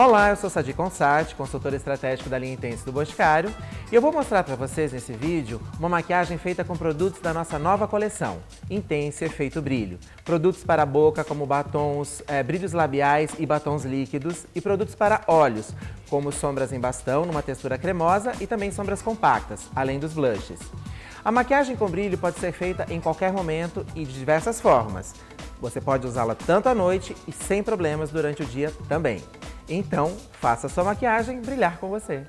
Olá, eu sou Sadi Consati, consultor estratégico da linha Intense do Boticário, e eu vou mostrar para vocês nesse vídeo uma maquiagem feita com produtos da nossa nova coleção, Intense Efeito Brilho. Produtos para a boca como batons, brilhos labiais e batons líquidos, e produtos para olhos, como sombras em bastão numa textura cremosa e também sombras compactas, além dos blushes. A maquiagem com brilho pode ser feita em qualquer momento e de diversas formas. Você pode usá-la tanto à noite e sem problemas durante o dia também. Então, faça sua maquiagem brilhar com você.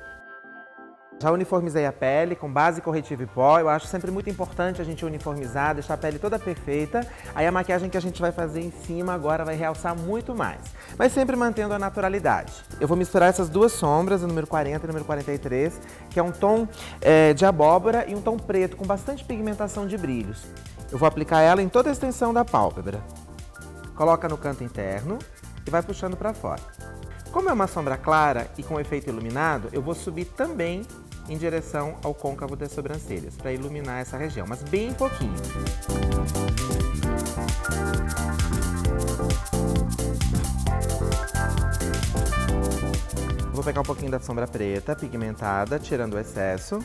Já uniformizei a pele com base, corretivo e pó. Eu acho sempre muito importante a gente uniformizar, deixar a pele toda perfeita. Aí a maquiagem que a gente vai fazer em cima agora vai realçar muito mais. Mas sempre mantendo a naturalidade. Eu vou misturar essas duas sombras, o número 40 e o número 43, que é um tom de abóbora e um tom preto com bastante pigmentação de brilhos. Eu vou aplicar ela em toda a extensão da pálpebra. Coloca no canto interno e vai puxando para fora. Como é uma sombra clara e com efeito iluminado, eu vou subir também em direção ao côncavo das sobrancelhas, para iluminar essa região, mas bem pouquinho. Vou pegar um pouquinho da sombra preta, pigmentada, tirando o excesso,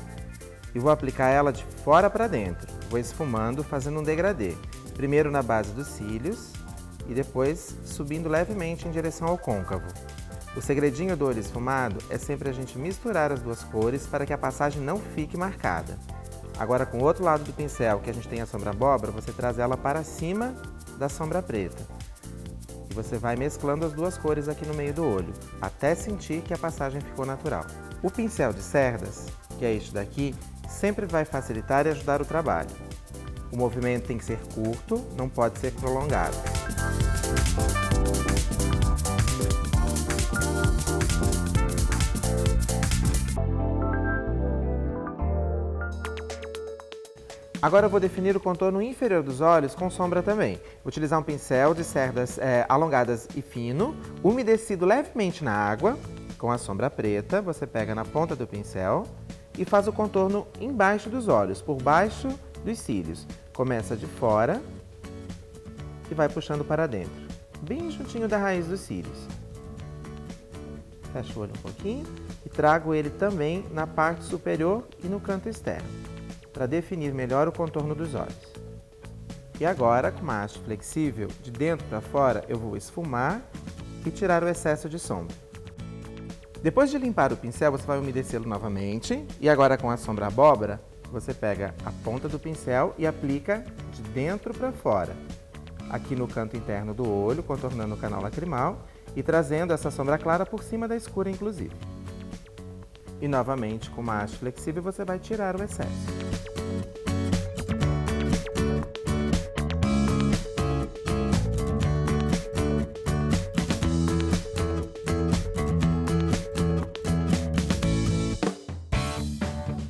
e vou aplicar ela de fora para dentro. Vou esfumando, fazendo um degradê. Primeiro na base dos cílios e depois subindo levemente em direção ao côncavo. O segredinho do olho esfumado é sempre a gente misturar as duas cores para que a passagem não fique marcada. Agora, com o outro lado do pincel, que a gente tem a sombra abóbora, você traz ela para cima da sombra preta. E você vai mesclando as duas cores aqui no meio do olho, até sentir que a passagem ficou natural. O pincel de cerdas, que é este daqui, sempre vai facilitar e ajudar o trabalho. O movimento tem que ser curto, não pode ser prolongado. Agora eu vou definir o contorno inferior dos olhos com sombra também. Vou utilizar um pincel de cerdas alongadas e fino, umedecido levemente na água, com a sombra preta. Você pega na ponta do pincel e faz o contorno embaixo dos olhos, por baixo dos cílios. Começa de fora e vai puxando para dentro, bem juntinho da raiz dos cílios. Fecho o olho um pouquinho e trago ele também na parte superior e no canto externo, para definir melhor o contorno dos olhos. E agora, com uma haste flexível, de dentro para fora, eu vou esfumar e tirar o excesso de sombra. Depois de limpar o pincel, você vai umedecê-lo novamente. E agora, com a sombra abóbora, você pega a ponta do pincel e aplica de dentro para fora, aqui no canto interno do olho, contornando o canal lacrimal e trazendo essa sombra clara por cima da escura, inclusive. E novamente, com uma haste flexível, você vai tirar o excesso.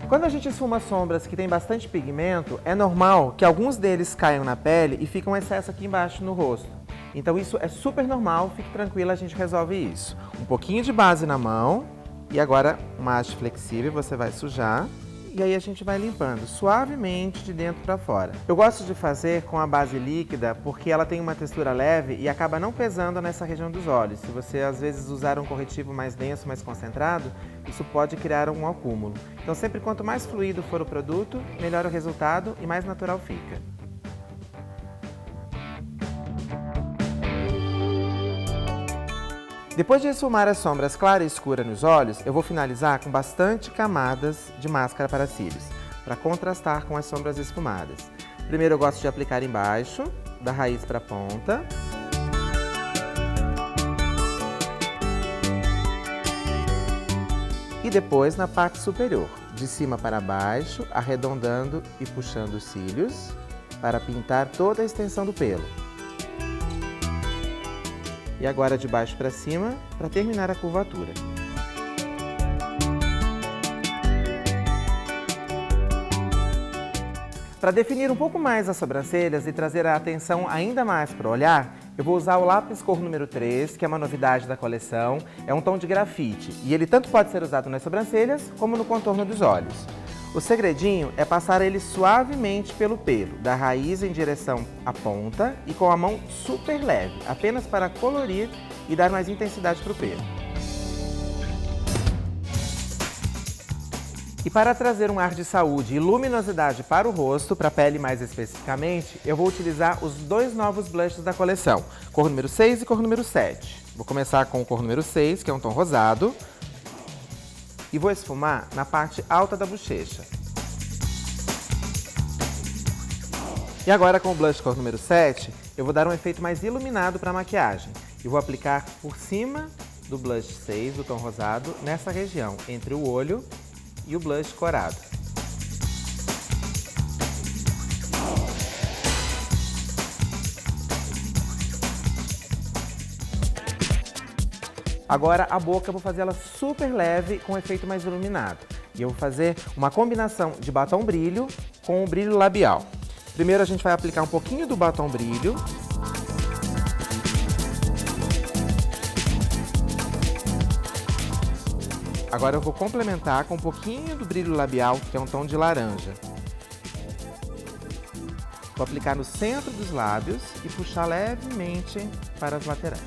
Quando a gente esfuma sombras que tem bastante pigmento, é normal que alguns deles caiam na pele e fica um excesso aqui embaixo no rosto. Então isso é super normal, fique tranquila, a gente resolve isso. Um pouquinho de base na mão e agora uma haste flexível, você vai sujar e aí a gente vai limpando suavemente de dentro para fora. Eu gosto de fazer com a base líquida porque ela tem uma textura leve e acaba não pesando nessa região dos olhos. Se você às vezes usar um corretivo mais denso, mais concentrado, isso pode criar um acúmulo. Então sempre quanto mais fluido for o produto, melhor o resultado e mais natural fica. Depois de esfumar as sombras clara e escura nos olhos, eu vou finalizar com bastante camadas de máscara para cílios, para contrastar com as sombras esfumadas. Primeiro eu gosto de aplicar embaixo, da raiz para a ponta. E depois na parte superior, de cima para baixo, arredondando e puxando os cílios, para pintar toda a extensão do pelo. E agora de baixo para cima, para terminar a curvatura. Para definir um pouco mais as sobrancelhas e trazer a atenção ainda mais para o olhar, eu vou usar o lápis cor número 3, que é uma novidade da coleção. É um tom de grafite e ele tanto pode ser usado nas sobrancelhas como no contorno dos olhos. O segredinho é passar ele suavemente pelo pelo, da raiz em direção à ponta e com a mão super leve, apenas para colorir e dar mais intensidade para o pelo. E para trazer um ar de saúde e luminosidade para o rosto, para a pele mais especificamente, eu vou utilizar os dois novos blushes da coleção, cor número 6 e cor número 7. Vou começar com o cor número 6, que é um tom rosado, e vou esfumar na parte alta da bochecha. E agora com o blush cor número 7, eu vou dar um efeito mais iluminado para a maquiagem. E vou aplicar por cima do blush 6, do tom rosado, nessa região, entre o olho e o blush corado. Agora a boca eu vou fazer ela super leve com um efeito mais iluminado. E eu vou fazer uma combinação de batom brilho com o brilho labial. Primeiro a gente vai aplicar um pouquinho do batom brilho. Agora eu vou complementar com um pouquinho do brilho labial, que é um tom de laranja. Vou aplicar no centro dos lábios e puxar levemente para as laterais.